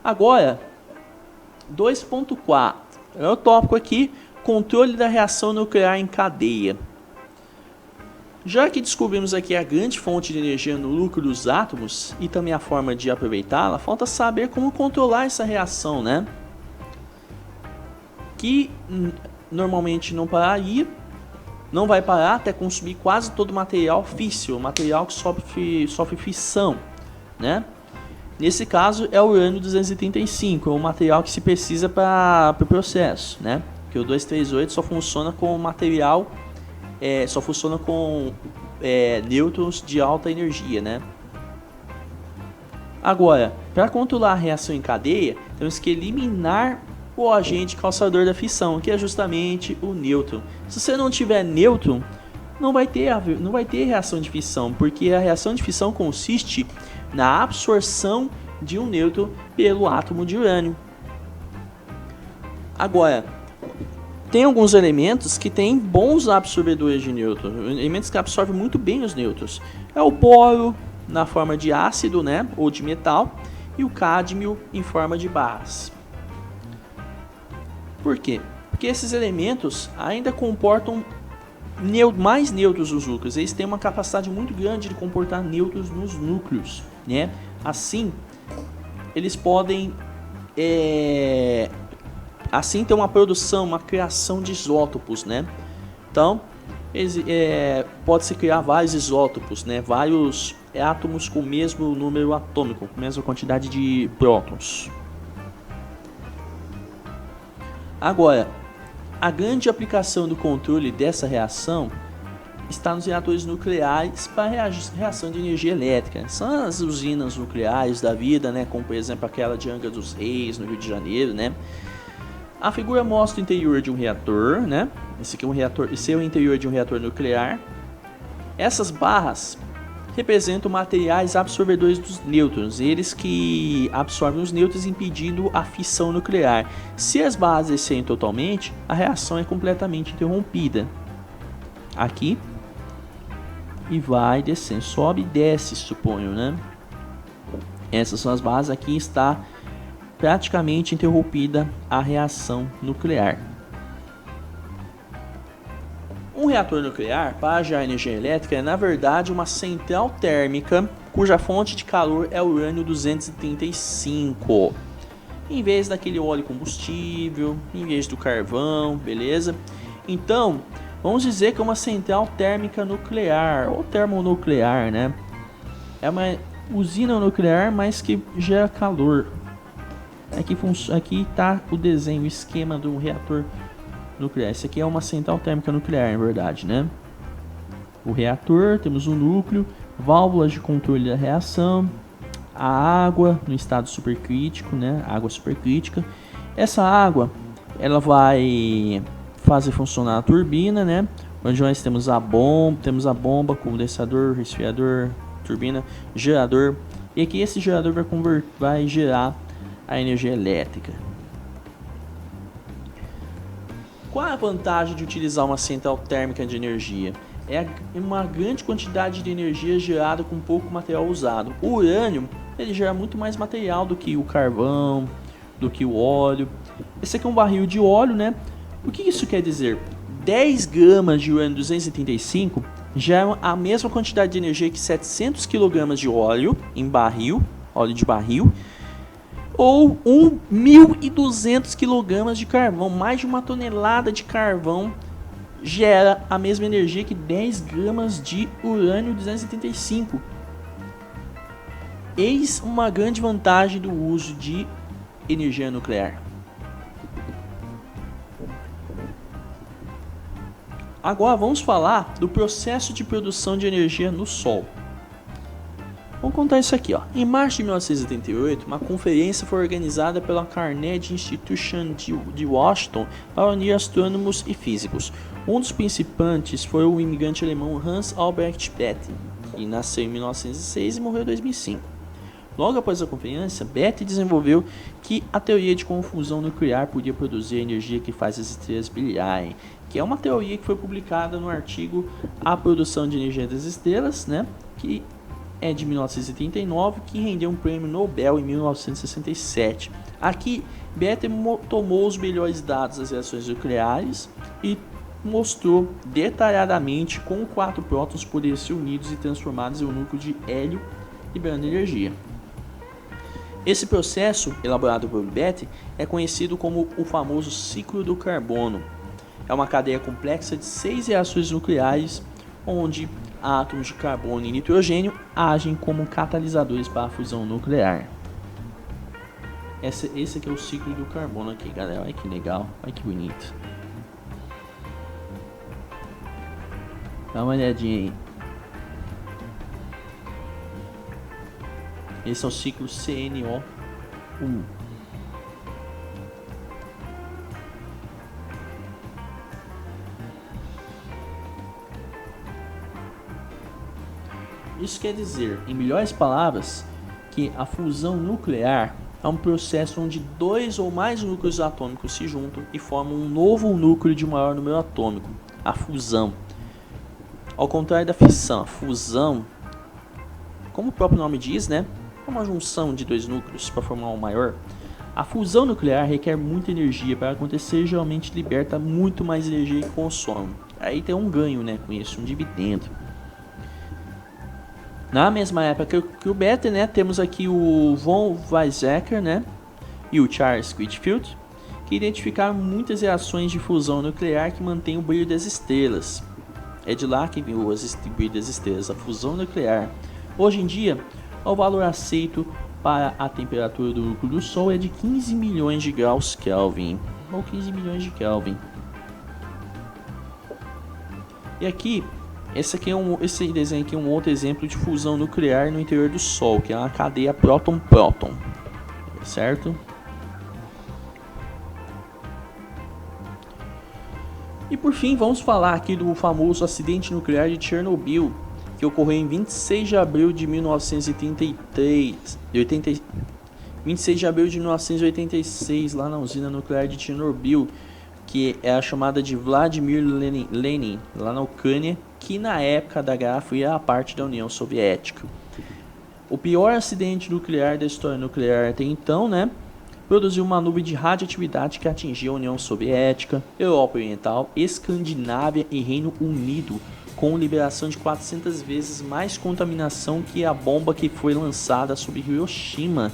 Agora, 2.4 é o tópico aqui, controle da reação nuclear em cadeia. Já que descobrimos aqui a grande fonte de energia no núcleo dos átomos e também a forma de aproveitá-la, falta saber como controlar essa reação, né? Que normalmente não vai parar até consumir quase todo o material físsil, material que sofre fissão, né? Nesse caso é o urânio 235, é o material que se precisa para o processo, né? Porque o 238 só funciona com material, só funciona com nêutrons de alta energia, né? Agora, para controlar a reação em cadeia, temos que eliminar o agente causador da fissão, que é justamente o nêutron. Se você não tiver nêutron, não vai ter reação de fissão, porque a reação de fissão consiste na absorção de um nêutron pelo átomo de urânio. Agora, tem alguns elementos que têm bons absorvedores de nêutrons, elementos que absorvem muito bem os nêutrons. É o boro na forma de ácido, né, ou de metal, e o cádmio em forma de barras. Por quê? Porque esses elementos ainda comportam mais nêutrons nos núcleos. Eles têm uma capacidade muito grande de comportar nêutrons nos núcleos, né? Assim, eles podem ter uma produção, uma criação de isótopos, né? Então, pode-se criar vários isótopos, né? Vários átomos com o mesmo número atômico, com a mesma quantidade de prótons. Agora, a grande aplicação do controle dessa reação está nos reatores nucleares para reação de energia elétrica. São as usinas nucleares da vida, né? Como por exemplo aquela de Angra dos Reis, no Rio de Janeiro, né? A figura mostra o interior de um reator, né? Esse aqui é um reator, esse é o interior de um reator nuclear. Essas barras representam materiais absorvedores dos nêutrons, eles que absorvem os nêutrons impedindo a fissão nuclear. Se as barras descerem totalmente, a reação é completamente interrompida. Aqui, e vai descendo, sobe e desce, suponho, né? Essas são as barras, aqui está praticamente interrompida a reação nuclear. Um reator nuclear para gerar energia elétrica é na verdade uma central térmica cuja fonte de calor é o urânio 235. Em vez daquele óleo combustível, em vez do carvão, beleza? Então, vamos dizer que é uma central térmica nuclear ou termonuclear, né? É uma usina nuclear, mas que gera calor. Aqui está o desenho, o esquema do reator nuclear. Esse aqui é uma central térmica nuclear, na verdade, né? O reator, temos o núcleo, válvulas de controle da reação, a água no estado supercrítico, né? Água supercrítica. Essa água, ela vai fazer funcionar a turbina, né? Onde nós temos a bomba, condensador, resfriador, turbina, gerador. E aqui esse gerador vai gerar a energia elétrica. Qual é a vantagem de utilizar uma central térmica de energia? É uma grande quantidade de energia gerada com pouco material usado. O urânio, ele gera muito mais material do que o carvão, do que o óleo. Esse aqui é um barril de óleo, né? O que isso quer dizer? 10 gramas de urânio 235 geram a mesma quantidade de energia que 700 kg de óleo em barril, óleo de barril, ou 1.200 kg de carvão. Mais de uma tonelada de carvão gera a mesma energia que 10 gramas de urânio 235. Eis uma grande vantagem do uso de energia nuclear. Agora vamos falar do processo de produção de energia no Sol. Vamos contar isso aqui, ó. Em março de 1988, uma conferência foi organizada pela Carnegie Institution de Washington para unir astrônomos e físicos. Um dos participantes foi o imigrante alemão Hans Albert Bethe, que nasceu em 1906 e morreu em 2005. Logo após a conferência, Bethe desenvolveu que a teoria de confusão nuclear podia produzir a energia que faz as estrelas brilharem, que é uma teoria que foi publicada no artigo A Produção de Energia das Estrelas, né? Que é de 1939, que rendeu um prêmio Nobel em 1967. Aqui, Bethe tomou os melhores dados das reações nucleares e mostrou detalhadamente como 4 prótons poderiam ser unidos e transformados em um núcleo de hélio, liberando energia. Esse processo, elaborado por Bethe, é conhecido como o famoso ciclo do carbono. É uma cadeia complexa de 6 reações nucleares, onde átomos de carbono e nitrogênio agem como catalisadores para a fusão nuclear. Esse aqui é o ciclo do carbono aqui, galera. Olha que legal, olha que bonito. Dá uma olhadinha aí. Esse é o ciclo CNO1. Isso quer dizer, em melhores palavras, que a fusão nuclear é um processo onde 2 ou mais núcleos atômicos se juntam e formam um novo núcleo de maior número atômico, a fusão. Ao contrário da fissão, a fusão, como o próprio nome diz, né, é uma junção de 2 núcleos para formar um maior. A fusão nuclear requer muita energia para acontecer, geralmente liberta muito mais energia que consome. Aí tem um ganho, né, com isso, um dividendo. Na mesma época que o Bethe, né, temos aqui o von Weizsäcker, né, e o Charles Whitfield, que identificaram muitas reações de fusão nuclear que mantêm o brilho das estrelas. É de lá que veio o brilho das estrelas, a fusão nuclear. Hoje em dia, o valor aceito para a temperatura do núcleo do Sol é de 15 milhões de graus Kelvin, ou 15 milhões de Kelvin. E aqui, esse desenho aqui é um outro exemplo de fusão nuclear no interior do Sol, que é uma cadeia próton-próton, certo? E por fim, vamos falar aqui do famoso acidente nuclear de Chernobyl, que ocorreu em 26 de abril de 26 de abril de 1986, lá na usina nuclear de Chernobyl, que é a chamada de Vladimir Lenin, lá na Ucrânia, que na época da Guerra Fria era parte da União Soviética. O pior acidente nuclear da história nuclear até então, né? Produziu uma nuvem de radioatividade que atingiu a União Soviética, Europa Oriental, Escandinávia e Reino Unido, com liberação de 400 vezes mais contaminação que a bomba que foi lançada sobre Hiroshima.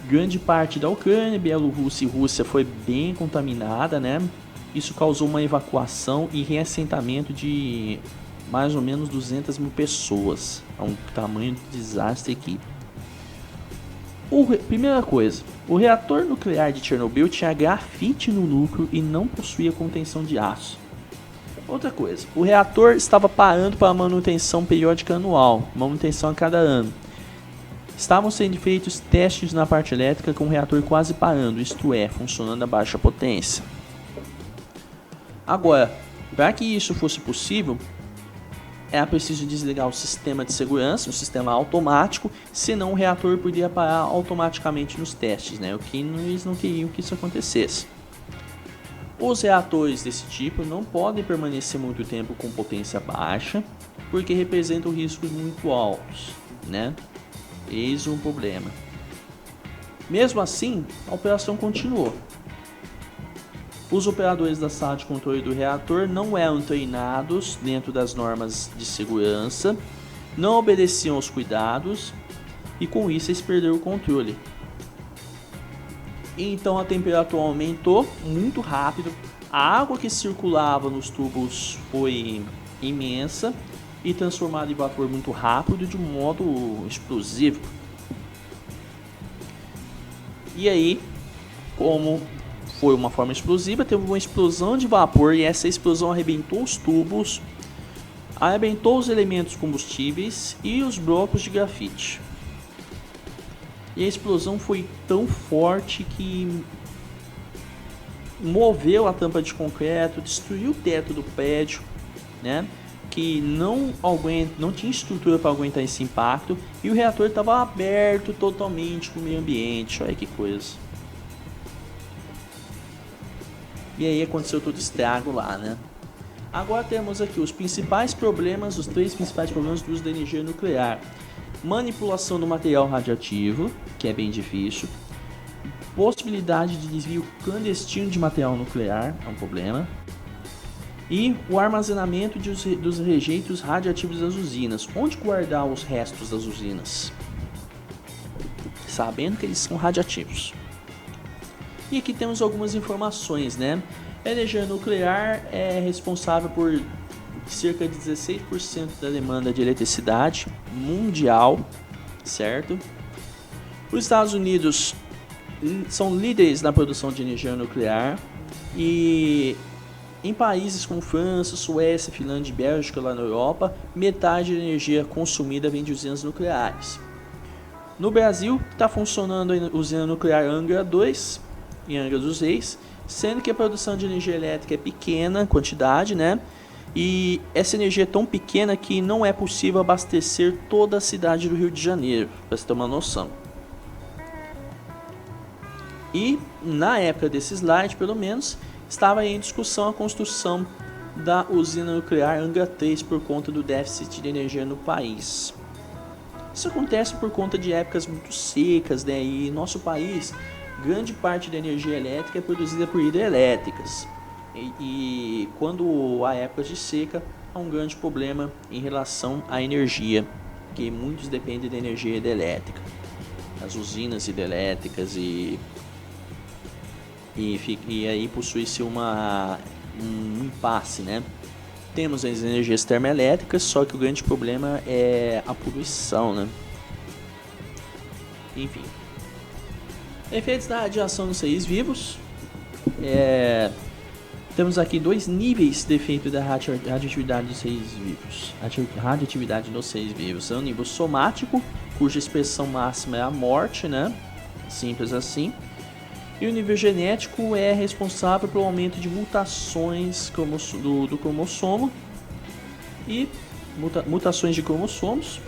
Grande parte da Ucrânia, Bielorrússia e Rússia foi bem contaminada, né? Isso causou uma evacuação e reassentamento de mais ou menos 200 mil pessoas. É um tamanho de desastre aqui. Primeira coisa, o reator nuclear de Chernobyl tinha grafite no núcleo e não possuía contenção de aço. Outra coisa, o reator estava parando para manutenção periódica anual, manutenção a cada ano. Estavam sendo feitos testes na parte elétrica com o reator quase parando, isto é, funcionando a baixa potência. Agora, para que isso fosse possível, era preciso desligar o sistema de segurança, o sistema automático, senão o reator poderia parar automaticamente nos testes, né? O que eles não queriam que isso acontecesse. Os reatores desse tipo não podem permanecer muito tempo com potência baixa, porque representam riscos muito altos, né? Eis um problema. Mesmo assim, a operação continuou. Os operadores da sala de controle do reator não eram treinados dentro das normas de segurança, não obedeciam aos cuidados e com isso eles perderam o controle. Então a temperatura aumentou muito rápido, a água que circulava nos tubos foi imensa e transformada em vapor muito rápido de um modo explosivo. E aí, como foi uma forma explosiva, teve uma explosão de vapor e essa explosão arrebentou os tubos, arrebentou os elementos combustíveis e os blocos de grafite. E a explosão foi tão forte que moveu a tampa de concreto, destruiu o teto do prédio, né? Que não tinha estrutura para aguentar esse impacto e o reator estava aberto totalmente com o meio ambiente. Olha que coisa. E aí aconteceu todo estrago lá, né? Agora temos aqui os principais problemas, os 3 principais problemas do uso da energia nuclear. Manipulação do material radioativo, que é bem difícil. Possibilidade de desvio clandestino de material nuclear, é um problema. E o armazenamento dos rejeitos radioativos das usinas. Onde guardar os restos das usinas? Sabendo que eles são radioativos. E aqui temos algumas informações, né? A energia nuclear é responsável por cerca de 16% da demanda de eletricidade mundial, certo? Os Estados Unidos são líderes na produção de energia nuclear e em países como França, Suécia, Finlândia e Bélgica lá na Europa, metade da energia consumida vem de usinas nucleares. No Brasil está funcionando a usina nuclear Angra 2, em Angra dos Reis, sendo que a produção de energia elétrica é pequena quantidade, né? E essa energia é tão pequena que não é possível abastecer toda a cidade do Rio de Janeiro, para você ter uma noção. E na época desse slide, pelo menos, estava em discussão a construção da usina nuclear Angra 3 por conta do déficit de energia no país. Isso acontece por conta de épocas muito secas, né? E nosso país, grande parte da energia elétrica é produzida por hidrelétricas. E quando há épocas de seca, há um grande problema em relação à energia, que muitos dependem da energia hidrelétrica. As usinas hidrelétricas e aí possui-se um impasse, né? Temos as energias termoelétricas, só que o grande problema é a poluição, né? Enfim. Efeitos da radiação nos seres vivos. Temos aqui 2 níveis de efeito da radioatividade dos seres vivos. Radioatividade nos seres vivos. É o nível somático, cuja expressão máxima é a morte, né? Simples assim. E o nível genético é responsável pelo aumento de mutações do cromossomo e mutações de cromossomos,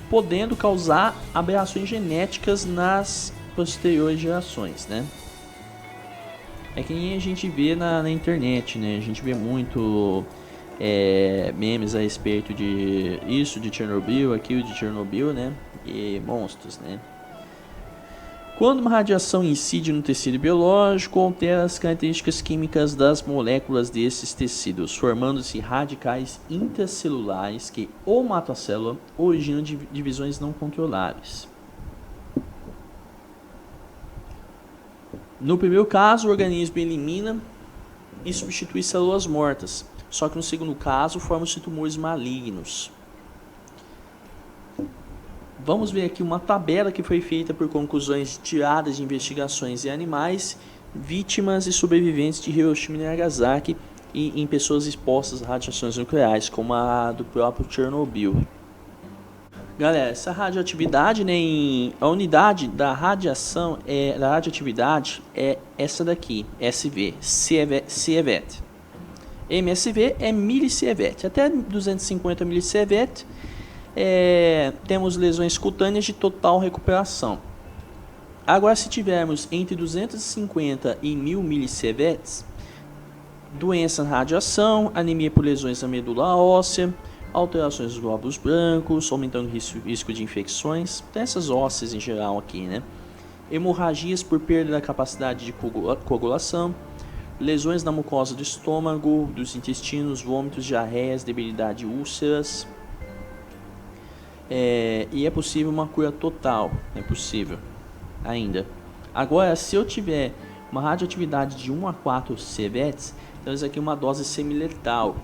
podendo causar aberrações genéticas nas posteriores gerações, né? É que nem a gente vê na internet, né? A gente vê muito memes a respeito de isso, de Chernobyl, aquilo de Chernobyl, né? E monstros, né? Quando uma radiação incide no tecido biológico, altera as características químicas das moléculas desses tecidos, formando-se radicais intracelulares que ou matam a célula ou originam divisões não controláveis. No primeiro caso, o organismo elimina e substitui células mortas, só que no segundo caso, formam-se tumores malignos. Vamos ver aqui uma tabela que foi feita por conclusões tiradas de investigações em animais, vítimas e sobreviventes de Hiroshima e Nagasaki e em pessoas expostas a radiações nucleares, como a do próprio Chernobyl. Galera, essa radioatividade, né, a unidade da radiação, da radioatividade é essa daqui, SV, Sievert. MSV é milisievert, até 250 milisievert. Temos lesões cutâneas de total recuperação. Agora, se tivermos entre 250 e 1000 millisieverts, doença na radiação, anemia por lesões na medula óssea, alterações dos glóbulos brancos, aumentando o risco de infecções, essas ósseas em geral aqui, né? Hemorragias por perda da capacidade de coagulação, lesões na mucosa do estômago, dos intestinos, vômitos, diarreias, debilidade e úlceras. E é possível uma cura total, é possível ainda. Agora, se eu tiver uma radioatividade de 1 a 4 sieverts, temos aqui uma dose semiletal.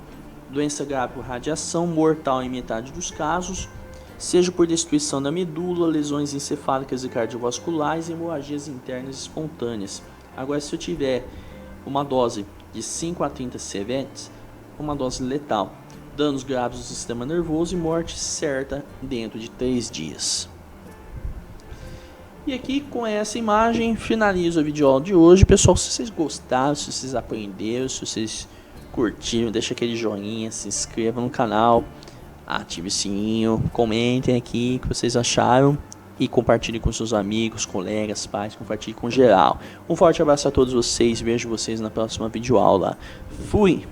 Doença grave por radiação, mortal em metade dos casos, seja por destruição da medula, lesões encefálicas e cardiovasculares e hemorragias internas espontâneas. Agora, se eu tiver uma dose de 5 a 30 sieverts, uma dose letal. Danos graves do sistema nervoso e morte certa dentro de 3 dias. E aqui com essa imagem finalizo a videoaula de hoje. Pessoal, se vocês gostaram, se vocês aprenderam, se vocês curtiram, deixa aquele joinha, se inscreva no canal, ative o sininho, comentem aqui o que vocês acharam e compartilhe com seus amigos, colegas, pais, compartilhe com geral. Um forte abraço a todos vocês, vejo vocês na próxima videoaula. Fui!